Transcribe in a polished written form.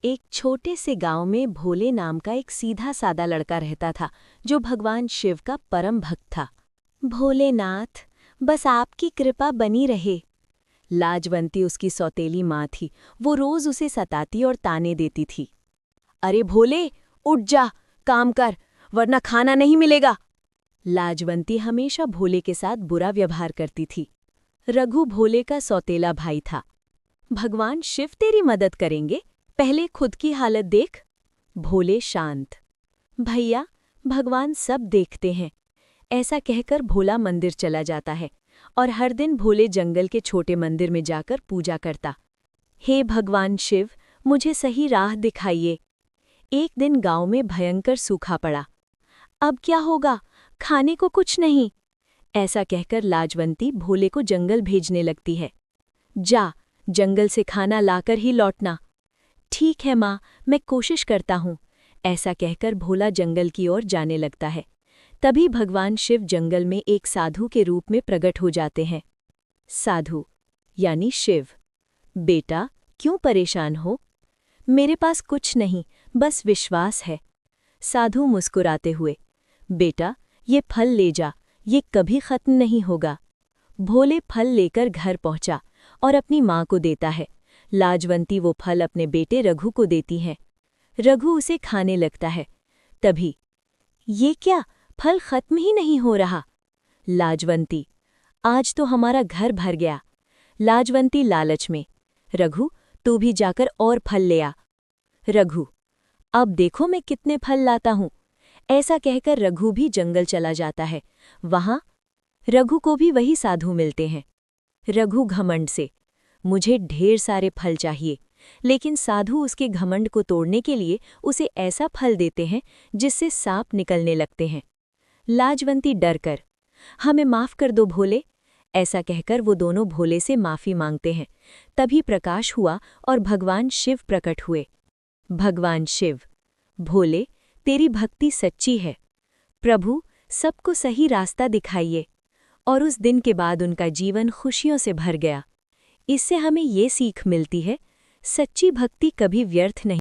एक छोटे से गांव में भोले नाम का एक सीधा सादा लड़का रहता था जो भगवान शिव का परम भक्त था। भोलेनाथ, बस आपकी कृपा बनी रहे। लाजवंती उसकी सौतेली माँ थी। वो रोज उसे सताती और ताने देती थी। अरे भोले, उठ जा, काम कर, वरना खाना नहीं मिलेगा। लाजवंती हमेशा भोले के साथ बुरा व्यवहार करती थी। रघु भोले का सौतेला भाई था। भगवान शिव तेरी मदद करेंगे, पहले खुद की हालत देख। भोले शांत। भैया, भगवान सब देखते हैं। ऐसा कहकर भोला मंदिर चला जाता है और हर दिन भोले जंगल के छोटे मंदिर में जाकर पूजा करता। हे भगवान शिव, मुझे सही राह दिखाइए। एक दिन गांव में भयंकर सूखा पड़ा। अब क्या होगा, खाने को कुछ नहीं। ऐसा कहकर लाजवंती भोले को जंगल भेजने लगती है। जा, जंगल से खाना लाकर ही लौटना। ठीक है माँ, मैं कोशिश करता हूँ। ऐसा कहकर भोला जंगल की ओर जाने लगता है। तभी भगवान शिव जंगल में एक साधु के रूप में प्रकट हो जाते हैं। साधु यानी शिव। बेटा, क्यों परेशान हो? मेरे पास कुछ नहीं, बस विश्वास है। साधु मुस्कुराते हुए, बेटा, ये फल ले जा, ये कभी खत्म नहीं होगा। भोले फल लेकर घर पहुंचा और अपनी माँ को देता है। लाजवंती वो फल अपने बेटे रघु को देती है। रघु उसे खाने लगता है। तभी, ये क्या, फल खत्म ही नहीं हो रहा। लाजवंती, आज तो हमारा घर भर गया। लाजवंती लालच में, रघु, तू भी जाकर और फल ले आ। रघु, अब देखो मैं कितने फल लाता हूँ। ऐसा कहकर रघु भी जंगल चला जाता है। वहां रघु को भी वही साधु मिलते हैं। रघु घमंड से, मुझे ढेर सारे फल चाहिए, लेकिन साधु उसके घमंड को तोड़ने के लिए उसे ऐसा फल देते हैं जिससे सांप निकलने लगते हैं। लाजवंती डर कर, हमें माफ कर दो भोले। ऐसा कहकर वो दोनों भोले से माफी मांगते हैं। तभी प्रकाश हुआ और भगवान शिव प्रकट हुए। भगवान शिव, भोले, तेरी भक्ति सच्ची है। प्रभु, सबको सही रास्ता दिखाइए। और उस दिन के बाद उनका जीवन खुशियों से भर गया। इससे हमें ये सीख मिलती है, सच्ची भक्ति कभी व्यर्थ नहीं।